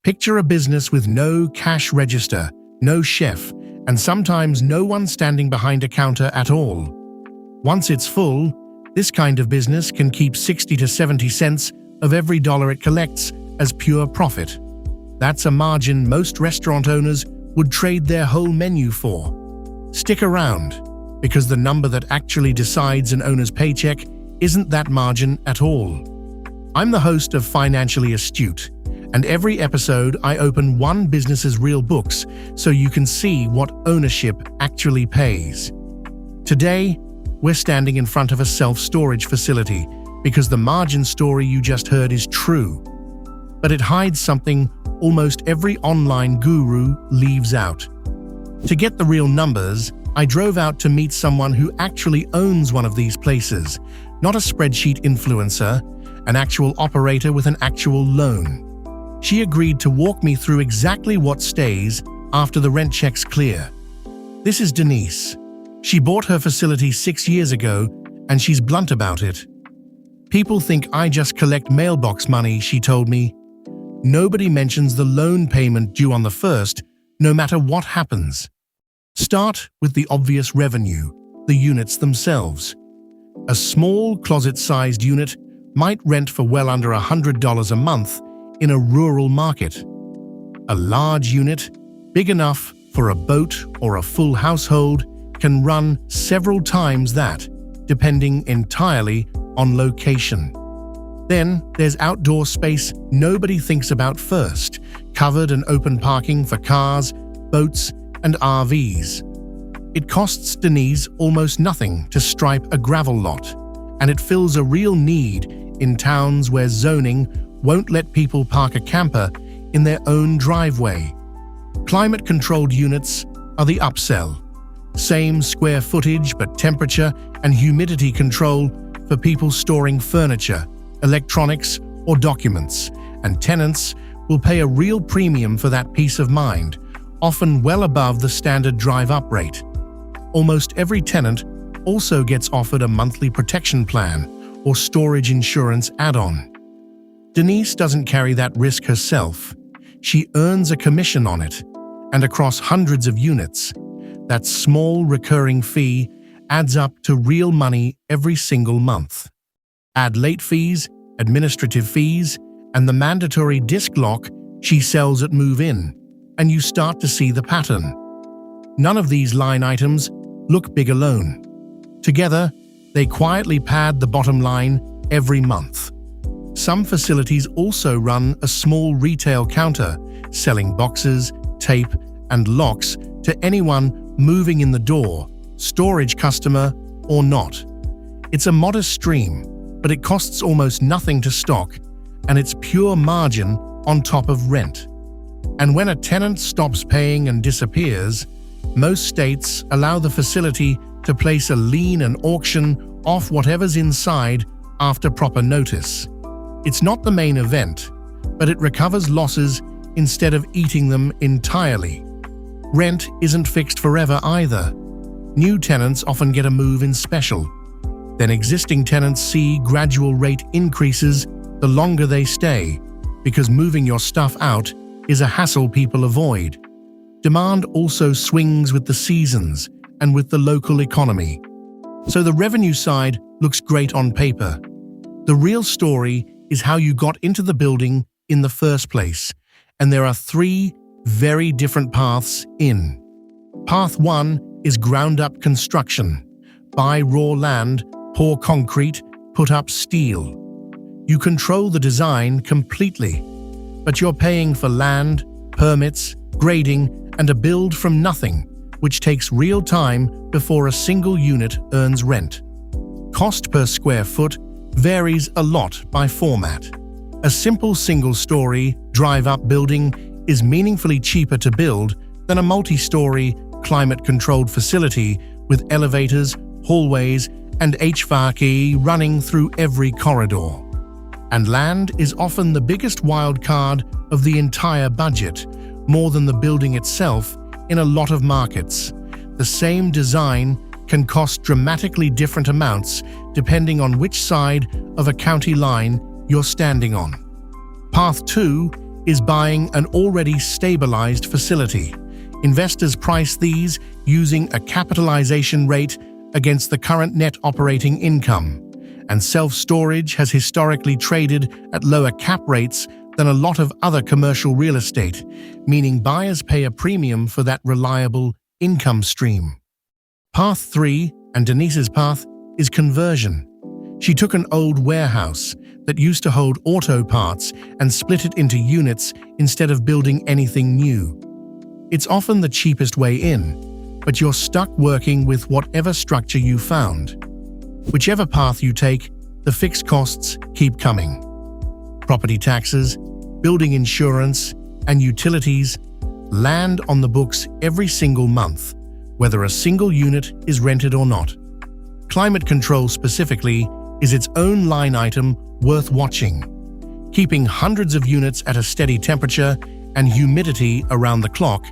Picture a business with no cash register, no chef, and sometimes no one standing behind a counter at all. Once it's full, this kind of business can keep 60 to 70 cents of every dollar it collects as pure profit. That's a margin most restaurant owners would trade their whole menu for. Stick around, because the number that actually decides an owner's paycheck isn't that margin at all. I'm the host of Financially Astute, and every episode I open one business's real books so you can see what ownership actually pays. Today, we're standing in front of a self-storage facility because the margin story you just heard is true. But it hides something almost every online guru leaves out. To get the real numbers, I drove out to meet someone who actually owns one of these places, not a spreadsheet influencer, an actual operator with an actual loan. She agreed to walk me through exactly what stays after the rent checks clear. This is Denise. She bought her facility 6 years ago, and she's blunt about it. "People think I just collect mailbox money," she told me. "Nobody mentions the loan payment due on the first, no matter what happens." Start with the obvious revenue, the units themselves. A small closet-sized unit might rent for well under $100 a month in a rural market. A large unit, big enough for a boat or a full household, can run several times that, depending entirely on location. Then there's outdoor space nobody thinks about first, covered and open parking for cars, boats, and RVs. It costs Denise almost nothing to stripe a gravel lot, and it fills a real need in towns where zoning won't let people park a camper in their own driveway. Climate-controlled units are the upsell. Same square footage but temperature and humidity control for people storing furniture, electronics, or documents, and tenants will pay a real premium for that peace of mind, often well above the standard drive-up rate. Almost every tenant also gets offered a monthly protection plan or storage insurance add-on. Denise doesn't carry that risk herself. She earns a commission on it, and across hundreds of units, that small recurring fee adds up to real money every single month. Add late fees, administrative fees, and the mandatory disc lock she sells at move-in, and you start to see the pattern. None of these line items look big alone. Together, they quietly pad the bottom line every month. Some facilities also run a small retail counter, selling boxes, tape, and locks to anyone moving in the door, storage customer or not. It's a modest stream, but it costs almost nothing to stock, and it's pure margin on top of rent. And when a tenant stops paying and disappears, most states allow the facility to place a lien and auction off whatever's inside after proper notice. It's not the main event, but it recovers losses instead of eating them entirely. Rent isn't fixed forever either. New tenants often get a move-in special. Then existing tenants see gradual rate increases the longer they stay, because moving your stuff out is a hassle people avoid. Demand also swings with the seasons and with the local economy. So the revenue side looks great on paper. The real story is how you got into the building in the first place, and there are 3 very different paths in. Path 1 is ground-up construction. Buy raw land, pour concrete, put up steel. You control the design completely, but you're paying for land, permits, grading, and a build from nothing, which takes real time before a single unit earns rent. Cost per square foot varies a lot by format. A simple single-story, drive-up building is meaningfully cheaper to build than a multi-story, climate-controlled facility with elevators, hallways, and HVAC running through every corridor. And land is often the biggest wild card of the entire budget, more than the building itself in a lot of markets. The same design can cost dramatically different amounts depending on which side of a county line you're standing on. Path 2 is buying an already stabilized facility. Investors price these using a capitalization rate against the current net operating income, and self-storage has historically traded at lower cap rates than a lot of other commercial real estate, meaning buyers pay a premium for that reliable income stream. Path 3, and Denise's path, is conversion. She took an old warehouse that used to hold auto parts and split it into units instead of building anything new. It's often the cheapest way in, but you're stuck working with whatever structure you found. Whichever path you take, the fixed costs keep coming. Property taxes, building insurance, and utilities land on the books every single month, whether a single unit is rented or not. Climate control specifically is its own line item worth watching. Keeping hundreds of units at a steady temperature and humidity around the clock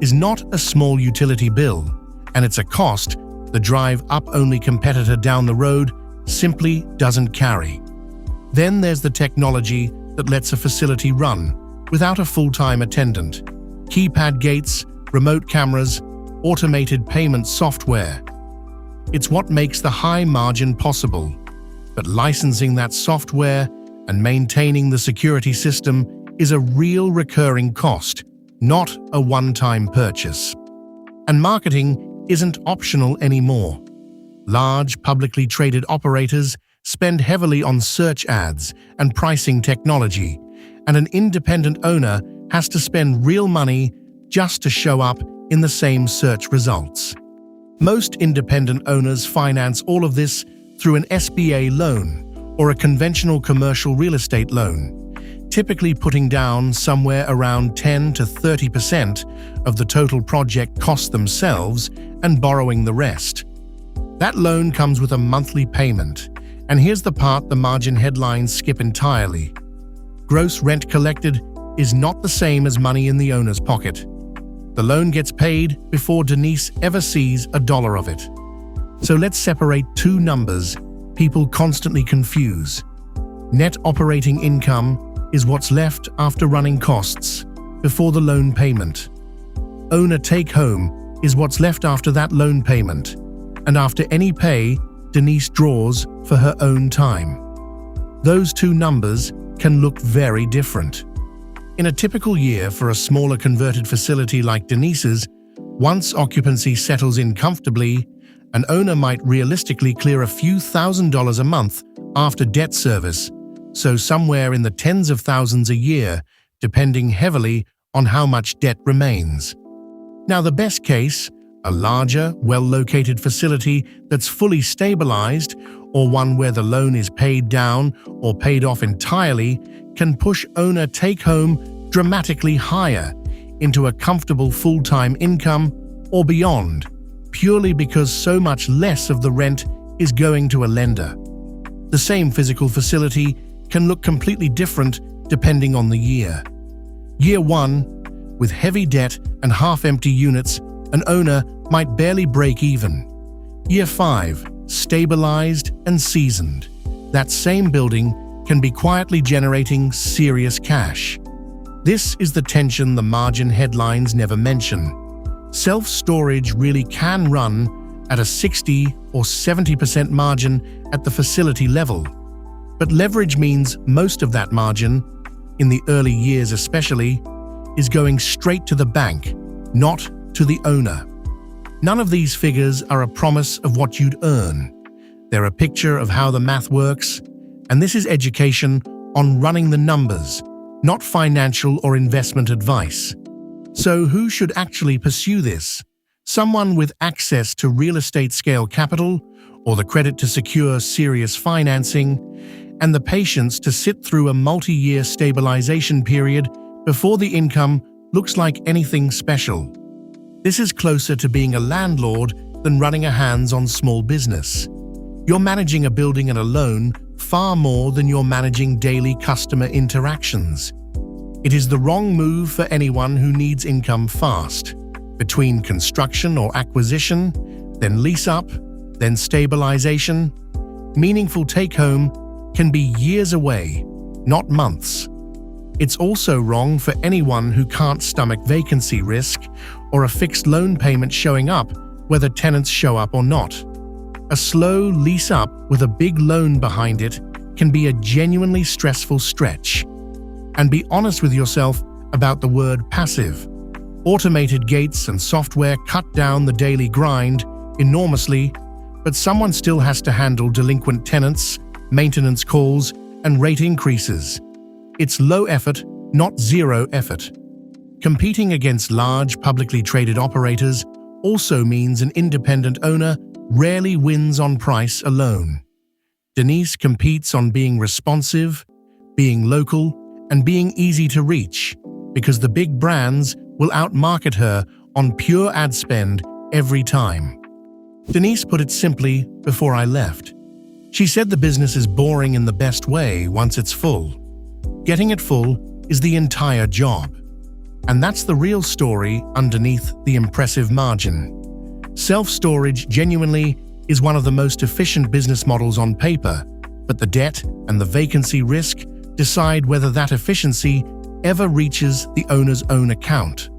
is not a small utility bill, and it's a cost the drive-up-only competitor down the road simply doesn't carry. Then there's the technology that lets a facility run without a full-time attendant. Keypad gates, remote cameras, automated payment software. It's what makes the high margin possible. But licensing that software and maintaining the security system is a real recurring cost, not a one-time purchase. And marketing isn't optional anymore. Large, publicly traded operators spend heavily on search ads and pricing technology, and an independent owner has to spend real money just to show up in the same search results. Most independent owners finance all of this through an SBA loan or a conventional commercial real estate loan, typically putting down somewhere around 10 to 30% of the total project cost themselves and borrowing the rest. That loan comes with a monthly payment, and here's the part the margin headlines skip entirely. Gross rent collected is not the same as money in the owner's pocket. The loan gets paid before Denise ever sees a dollar of it. So let's separate two numbers people constantly confuse. Net operating income is what's left after running costs before the loan payment. Owner take-home is what's left after that loan payment, and after any pay Denise draws for her own time. Those two numbers can look very different. In a typical year for a smaller converted facility like Denise's, once occupancy settles in comfortably, an owner might realistically clear a few $1,000s a month after debt service, so somewhere in the tens of thousands a year, depending heavily on how much debt remains. Now, the best case, a larger, well-located facility that's fully stabilized, or one where the loan is paid down or paid off entirely, can push owner take-home dramatically higher into a comfortable full-time income or beyond, purely because so much less of the rent is going to a lender. The same physical facility can look completely different depending on the year. Year 1, with heavy debt and half-empty units, an owner might barely break even. Year 5, stabilized and seasoned. That same building can be quietly generating serious cash. This is the tension the margin headlines never mention. Self-storage really can run at a 60 or 70% margin at the facility level. But leverage means most of that margin, in the early years especially, is going straight to the bank, not to the owner. None of these figures are a promise of what you'd earn. They're a picture of how the math works, and this is education on running the numbers, not financial or investment advice. So who should actually pursue this? Someone with access to real estate scale capital, or the credit to secure serious financing, and the patience to sit through a multi-year stabilization period before the income looks like anything special. This is closer to being a landlord than running a hands-on small business. You're managing a building and a loan far more than you're managing daily customer interactions. It is the wrong move for anyone who needs income fast. Between construction or acquisition, then lease-up, then stabilization, meaningful take-home can be years away, not months. It's also wrong for anyone who can't stomach vacancy risk or a fixed loan payment showing up whether tenants show up or not. A slow lease up with a big loan behind it can be a genuinely stressful stretch. And be honest with yourself about the word passive. Automated gates and software cut down the daily grind enormously, but someone still has to handle delinquent tenants, maintenance calls, and rate increases. It's low effort, not zero effort. Competing against large, publicly traded operators also means an independent owner rarely wins on price alone. Denise competes on being responsive, being local, and being easy to reach, because the big brands will outmarket her on pure ad spend every time. Denise put it simply before I left. She said the business is boring in the best way once it's full. Getting it full is the entire job. And that's the real story underneath the impressive margin. Self-storage genuinely is one of the most efficient business models on paper, but the debt and the vacancy risk decide whether that efficiency ever reaches the owner's own account.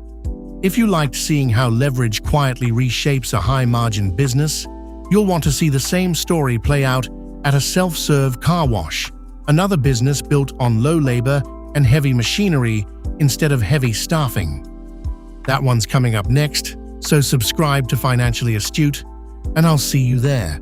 If you liked seeing how leverage quietly reshapes a high-margin business, you'll want to see the same story play out at a self-serve car wash, another business built on low labor and heavy machinery instead of heavy staffing. That one's coming up next, so subscribe to Financially Astute, and I'll see you there.